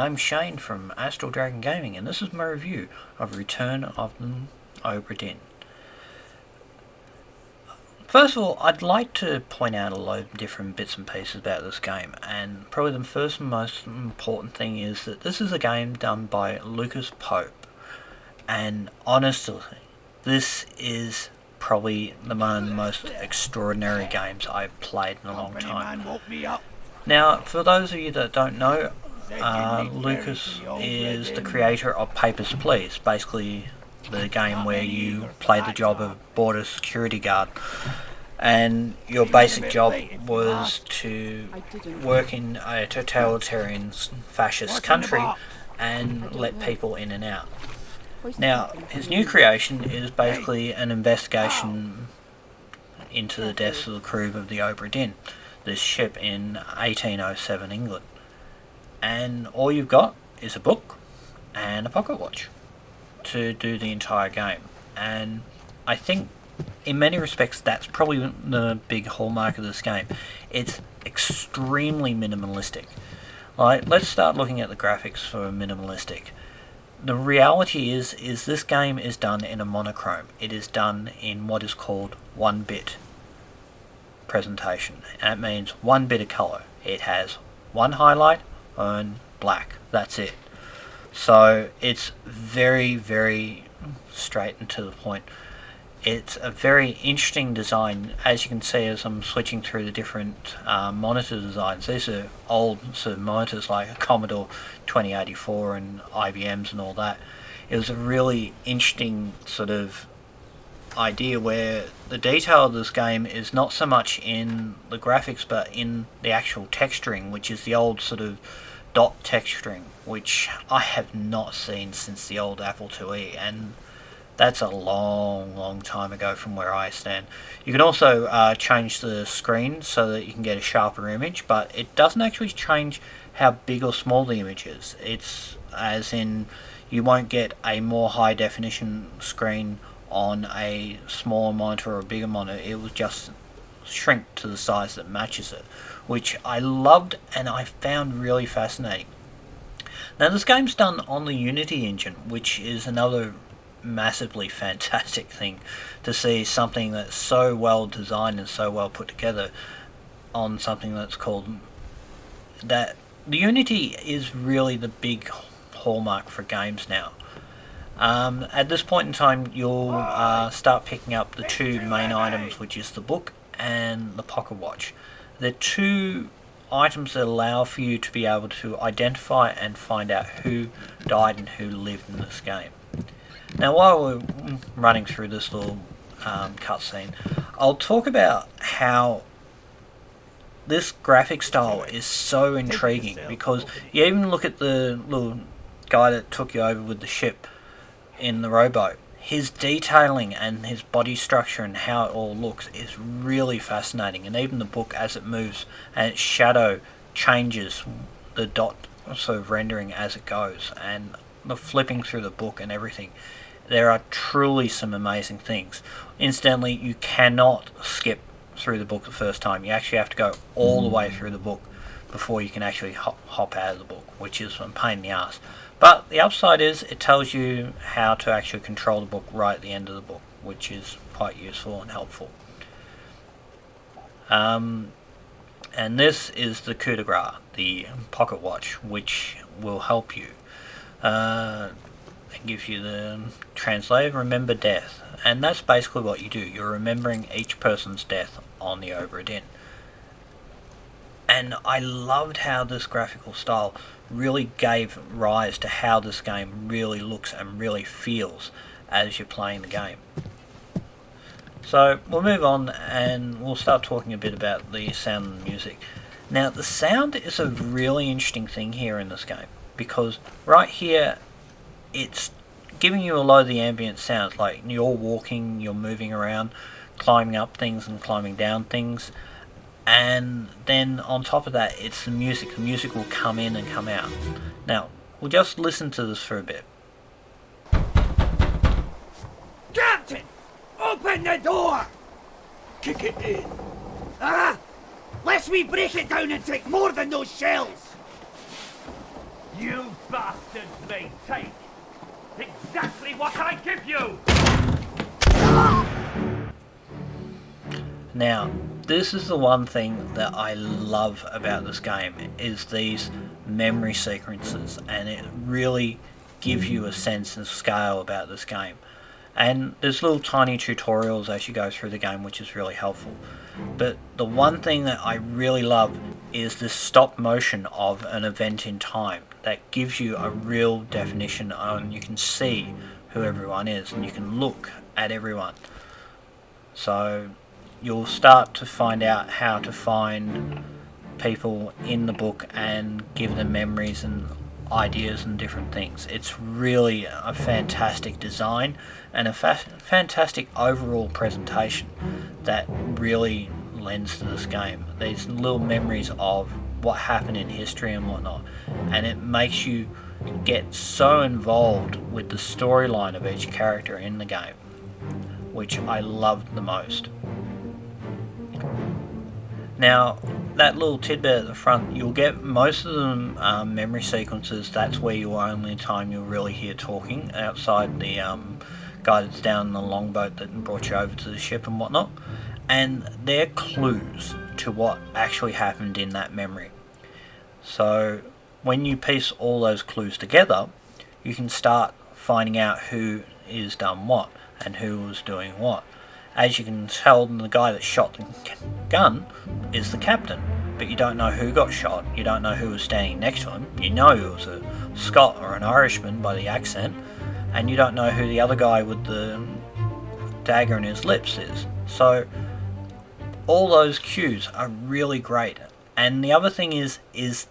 I'm Shane from Astral Dragon Gaming, and this is my review of Return of the Obra Dinn. First of all, I'd like to point out a load of different bits and pieces about this game, and probably the first and most important thing is that this is a game done by Lucas Pope, and honestly, this is probably one of the most extraordinary games I've played in a long time. Now, for those of you that don't know, Lucas is the creator of Papers, Please, basically the game where you play the job of border security guard, and your basic job was to work in a totalitarian fascist country and let people in and out. Now, his new creation is basically an investigation into the deaths of the crew of the Obra Dinn, this ship in 1807 England. And all you've got is a book and a pocket watch to do the entire game. And I think in many respects that's probably the big hallmark of this game. It's extremely minimalistic. Let's start looking at the graphics for minimalistic. The reality is this game is done in a monochrome. It is done in what is called 1-bit presentation. And it means 1 bit of colour. It has one highlight and black. That's it. So it's very, very straight and to the point. It's a very interesting design, as you can see as I'm switching through the different monitor designs. These are old sort of monitors like a Commodore 2084 and IBM's and all that. It was a really interesting sort of idea where the detail of this game is not so much in the graphics but in the actual texturing, which is the old sort of dot texturing, which I have not seen since the old Apple IIe, and that's a long time ago from where I stand. You can also change the screen so that you can get a sharper image, but it doesn't actually change how big or small the image is. It's as in you won't get a more high definition screen on a smaller monitor or a bigger monitor. It will just shrink to the size that matches it, which I loved and I found really fascinating. Now this game's done on the Unity engine, which is another massively fantastic thing to see, something that's so well designed and so well put together on something that's called that. The Unity is really the big hallmark for games now. At this point in time you'll start picking up the two main items, which is the book and the pocket watch. They're two items that allow for you to be able to identify and find out who died and who lived in this game. Now while we're running through this little cutscene, I'll talk about how this graphic style is so intriguing, because you even look at the little guy that took you over with the ship in the rowboat. His detailing and his body structure and how it all looks is really fascinating, and even the book as it moves and its shadow changes the dot sort of rendering as it goes, and the flipping through the book and everything. There are truly some amazing things. Incidentally, you cannot skip through the book the first time. You actually have to go all the way through the book before you can actually hop out of the book, which is a pain in the ass. But the upside is it tells you how to actually control the book right at the end of the book, which is quite useful and helpful. And this is the coup de grace, the pocket watch, which will help you. It gives you the translate, remember death, and that's basically what you do. You're remembering each person's death on the Obra Dinn. And I loved how this graphical style really gave rise to how this game really looks and really feels as you're playing the game. So we'll move on and we'll start talking a bit about the sound and the music. Now the sound is a really interesting thing here in this game, because right here it's giving you a lot of the ambient sounds, like you're walking, you're moving around, climbing up things and climbing down things, and then on top of that it's the music. The music will come in and come out. Now we'll just listen to this for a bit. Captain! Open the door! Kick it in. Lest we break it down and take more than those shells! You bastards may take exactly what I give you! Now, this is the one thing that I love about this game, is these memory sequences, and it really gives you a sense of scale about this game. And there's little tiny tutorials as you go through the game, which is really helpful. But the one thing that I really love is this stop motion of an event in time that gives you a real definition, and you can see who everyone is and you can look at everyone. So you'll start to find out how to find people in the book and give them memories and ideas and different things. It's really a fantastic design and a fantastic overall presentation that really lends to this game. These little memories of what happened in history and whatnot, and it makes you get so involved with the storyline of each character in the game, which I loved the most. Now, that little tidbit at the front, you'll get most of the memory sequences. That's where your only time you'll really hear talking, outside the guy that's down in the longboat that brought you over to the ship and whatnot. And they're clues to what actually happened in that memory. So when you piece all those clues together, you can start finding out who is done what and who was doing what. As you can tell, the guy that shot the gun is the captain, but you don't know who got shot, you don't know who was standing next to him. You know it was a Scot or an Irishman by the accent, and you don't know who the other guy with the dagger in his lips is. So all those cues are really great. And the other thing is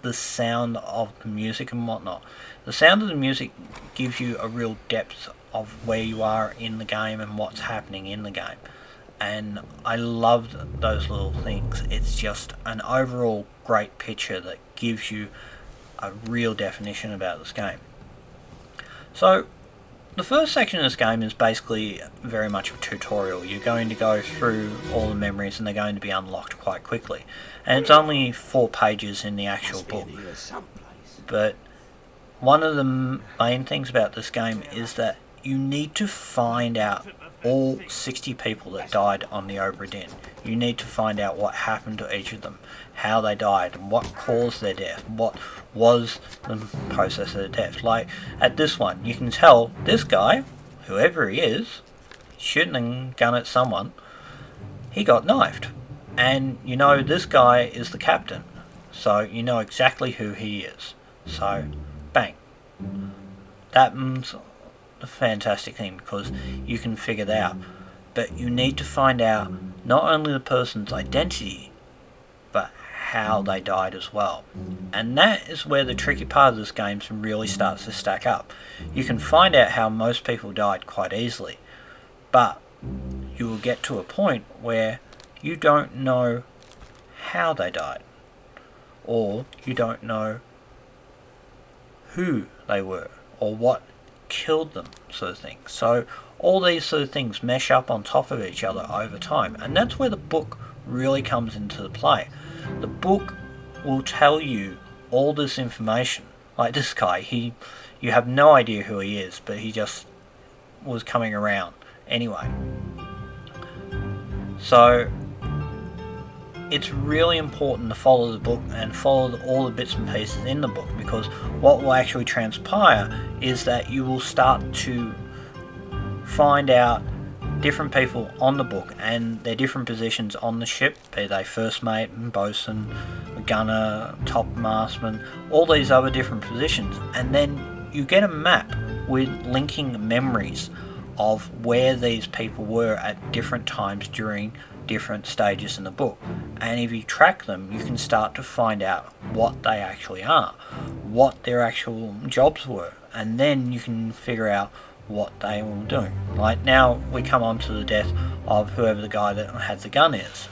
the sound of the music and whatnot. The sound of the music gives you a real depth of where you are in the game and what's happening in the game. And I loved those little things. It's just an overall great picture that gives you a real definition about this game. So the first section of this game is basically very much a tutorial. You're going to go through all the memories and they're going to be unlocked quite quickly. And it's only 4 pages in the actual book. But one of the main things about this game is that you need to find out all 60 people that died on the Obra Dinn. You need to find out what happened to each of them, how they died, and what caused their death, what was the process of their death. Like, at this one, you can tell this guy, whoever he is, shooting a gun at someone, he got knifed. And you know this guy is the captain, so you know exactly who he is. So, bang. That's a fantastic thing because you can figure that out. But you need to find out not only the person's identity, but how they died as well. And that is where the tricky part of this game really starts to stack up. You can find out how most people died quite easily, but you will get to a point where you don't know how they died, or you don't know who they were, or what killed them, sort of thing. So all these sort of things mesh up on top of each other over time, and that's where the book really comes into play. The book will tell you all this information. Like this guy, you have no idea who he is, but he just was coming around anyway. So it's really important to follow the book and follow all the bits and pieces in the book, because what will actually transpire is that you will start to find out different people on the book and their different positions on the ship, be they first mate, bosun, gunner, topmastman, all these other different positions, and then you get a map with linking memories of where these people were at different times during different stages in the book. And if you track them, you can start to find out what they actually are, what their actual jobs were, and then you can figure out what they were doing. Like now we come on to the death of whoever the guy that had the gun is.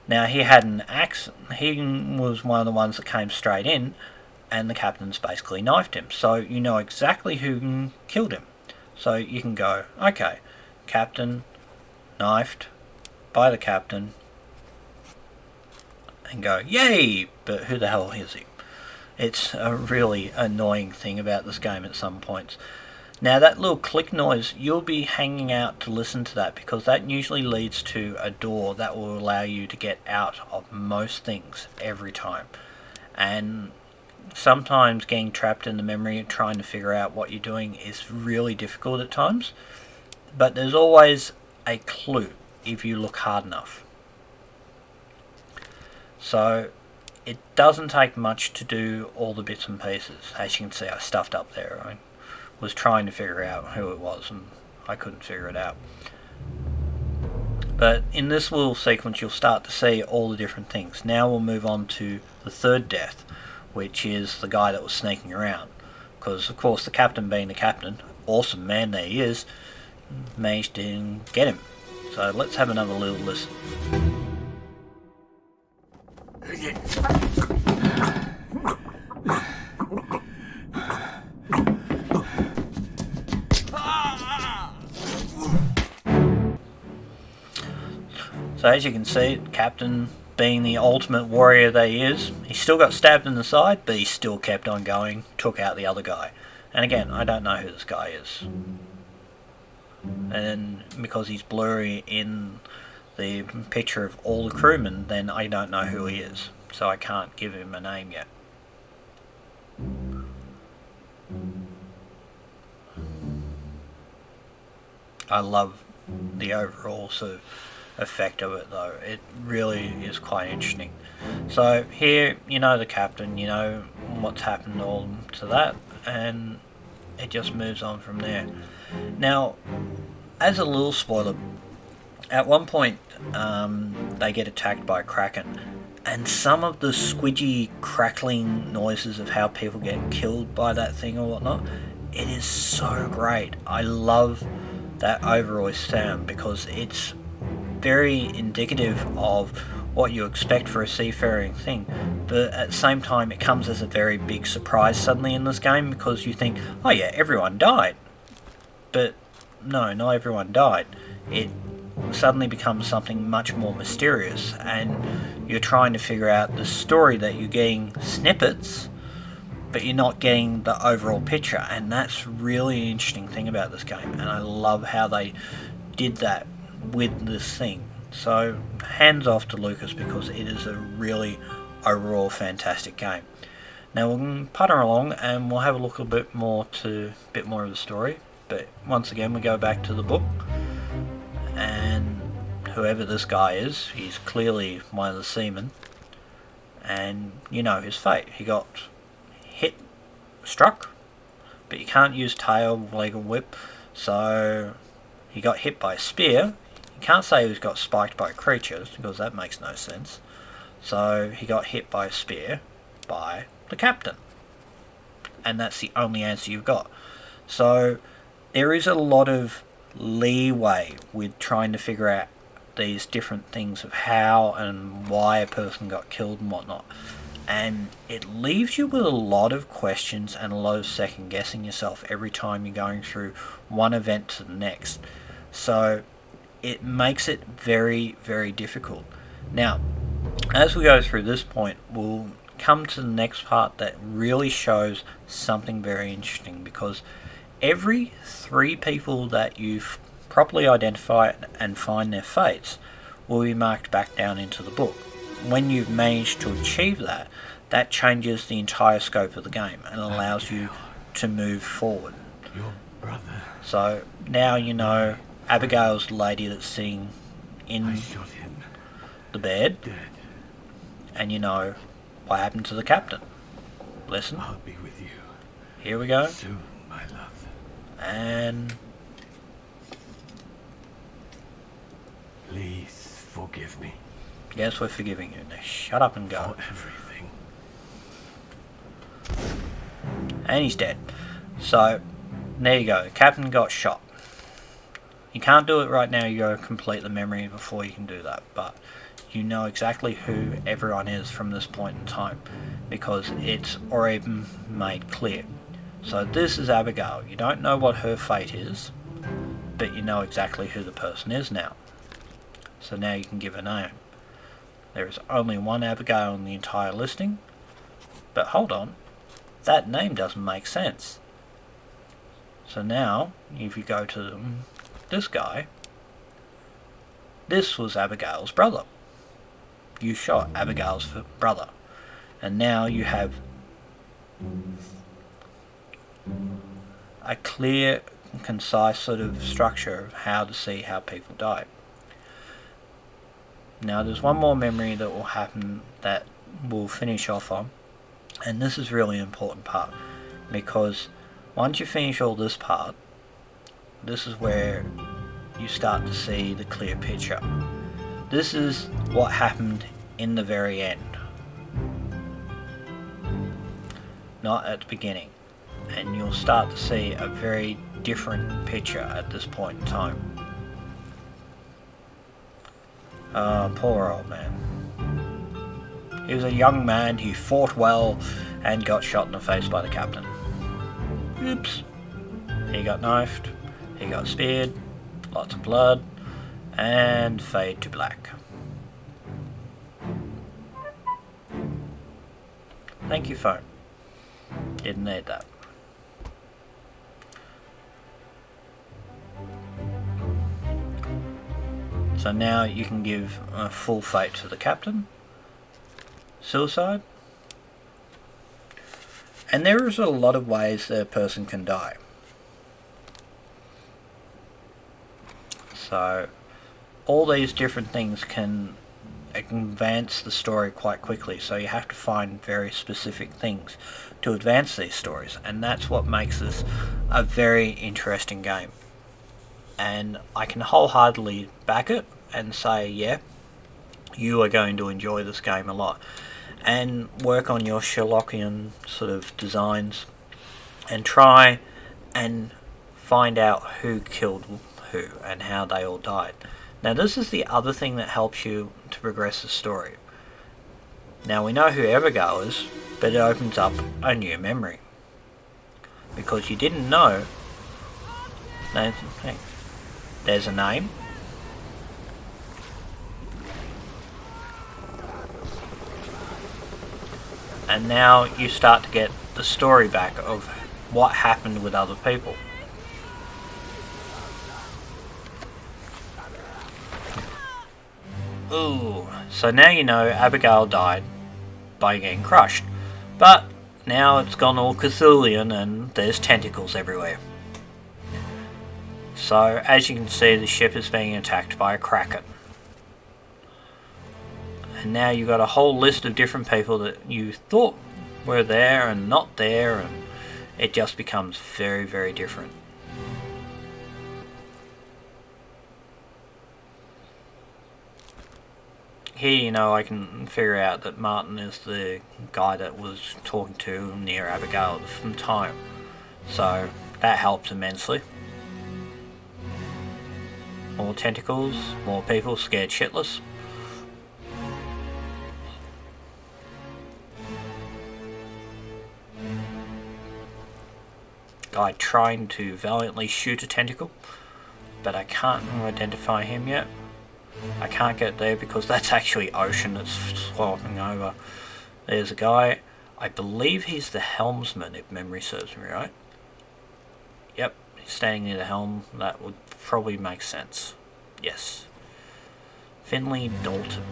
Now he had an axe, he was one of the ones that came straight in, and the captain's basically knifed him, so you know exactly who killed him. So you can go, okay, captain knifed by the captain, and go, yay, but who the hell is he? It's a really annoying thing about this game at some points. Now that little click noise, you'll be hanging out to listen to that, because that usually leads to a door that will allow you to get out of most things every time. And sometimes getting trapped in the memory and trying to figure out what you're doing is really difficult at times. But there's always a clue if you look hard enough. So it doesn't take much to do all the bits and pieces. As you can see, I stuffed up there. I was trying to figure out who it was and I couldn't figure it out. But in this little sequence you'll start to see all the different things. Now we'll move on to the third death, which is the guy that was sneaking around. Because of course the captain, being the captain, awesome man there he is, managed to get him. So let's have another little listen. So as you can see, Captain, being the ultimate warrior that he is, he still got stabbed in the side, but he still kept on going, took out the other guy. And again, I don't know who this guy is. And because he's blurry in the picture of all the crewmen, then I don't know who he is. So I can't give him a name yet. I love the overall sort of effect of it though. It really is quite interesting. So here, you know the captain, you know what's happened all to that, and it just moves on from there. Now, as a little spoiler, at one point they get attacked by a kraken, and some of the squidgy crackling noises of how people get killed by that thing or whatnot, it is so great. I love that overall sound because it's very indicative of what you expect for a seafaring thing, but at the same time it comes as a very big surprise suddenly in this game, because you think, oh yeah, everyone died. But no, not everyone died. It suddenly becomes something much more mysterious, and you're trying to figure out the story that you're getting snippets, but you're not getting the overall picture, and that's really an interesting thing about this game, and I love how they did that with this thing. So hands off to Lucas, because it is a really overall fantastic game. Now we'll putter along and we'll have a look a bit more of the story, but once again we go back to the book, and whoever this guy is, he's clearly one of the seamen, and you know his fate. He got struck, but you can't use tail, leg or whip, so he got hit by a spear. You can't say he got spiked by creatures, because that makes no sense. So he got hit by a spear by the captain, and that's the only answer you've got. So there is a lot of leeway with trying to figure out these different things of how and why a person got killed and whatnot, and it leaves you with a lot of questions and a lot of second guessing yourself every time you're going through one event to the next. So it makes it very, very difficult. Now, as we go through this point, we'll come to the next part that really shows something very interesting, because every 3 people that you've properly identify and find their fates will be marked back down into the book. When you've managed to achieve that, that changes the entire scope of the game and allows you to move forward. Your brother. So now you know Abigail's the lady that's sitting in the bed, Dead. and you know what happened to the captain. Listen. I'll be with you. Here we go. Soon, my love. And Please forgive me yes, we're forgiving you. Now shut up and go. for everything. And he's dead. So there you go. The captain got shot. You can't do it right now. You got to complete the memory before you can do that. But you know exactly who everyone is from this point in time, because it's already been made clear. So this is Abigail. You don't know what her fate is, but you know exactly who the person is now. So now you can give a name. There is only one Abigail in the entire listing, but hold on, that name doesn't make sense. So now, if you go to this guy, this was Abigail's brother. You shot Abigail's brother. And now you have a clear, concise sort of structure of how to see how people die. Now there's one more memory that will happen that we'll finish off on, and this is really an important part, because once you finish all this part, this is where you start to see the clear picture. This is what happened in the very end, not at the beginning, and you'll start to see a very different picture at this point in time. Poor old man. He was a young man, he fought well and got shot in the face by the captain. Oops. He got knifed, he got speared, lots of blood, and fade to black. Thank you, phone. Didn't need that. So now you can give a full fate to the captain. Suicide. And there is a lot of ways that a person can die. So all these different things can advance the story quite quickly, so you have to find very specific things to advance these stories, and that's what makes this a very interesting game. And I can wholeheartedly back it and say, yeah, you are going to enjoy this game a lot, and work on your Sherlockian sort of designs and try and find out who killed who and how they all died. Now this is the other thing that helps you to progress the story. Now we know who Abigail is, but it opens up a new memory, because you didn't know. There's a name. And now you start to get the story back of what happened with other people. Ooh, so now you know Abigail died by getting crushed. But now it's gone all Cthulhian and there's tentacles everywhere. So as you can see, the ship is being attacked by a kraken. And now you've got a whole list of different people that you thought were there and not there, and it just becomes very, very different. Here, you know, I can figure out that Martin is the guy that was talking to near Abigail at the time. So that helps immensely. More tentacles, more people scared shitless. Guy trying to valiantly shoot a tentacle, but I can't identify him yet. I can't get there because that's actually ocean that's swapping over. There's a guy, I believe he's the helmsman if memory serves me right. Yep, he's standing near the helm, that would probably make sense. Yes. Finley Dalton.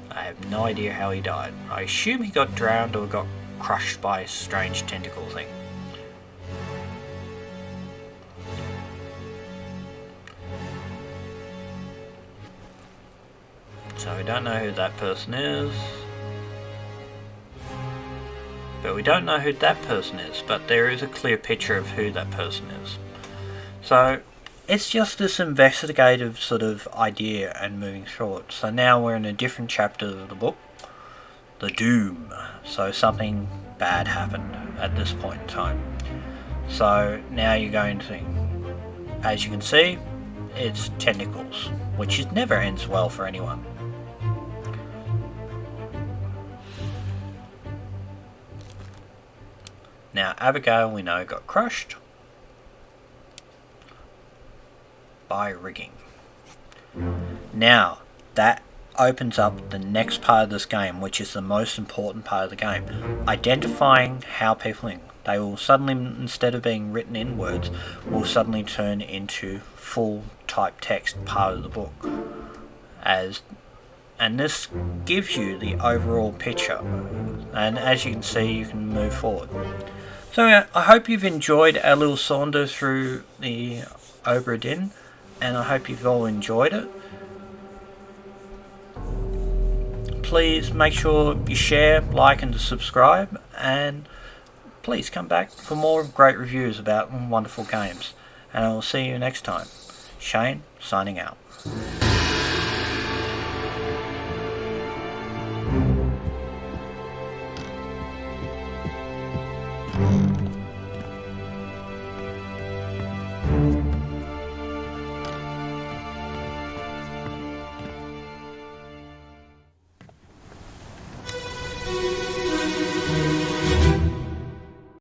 I have no idea how he died. I assume he got drowned or got crushed by a strange tentacle thing. So we don't know who that person is. But we don't know who that person is, but there is a clear picture of who that person is. So it's just this investigative sort of idea and moving forward. So now we're in a different chapter of the book. The Doom. So something bad happened at this point in time. So now you're going to, as you can see, it's tentacles, which never ends well for anyone. Now Abigail, we know, got crushed by rigging. Now that opens up the next part of this game, which is the most important part of the game. Identifying how people think. They will suddenly, instead of being written in words, will suddenly turn into full type text part of the book. And this gives you the overall picture. And as you can see, you can move forward. So I hope you've enjoyed our little saunter through the Obra Dinn, and I hope you've all enjoyed it. Please make sure you share, like and subscribe, and please come back for more great reviews about wonderful games. And I will see you next time. Shane, signing out.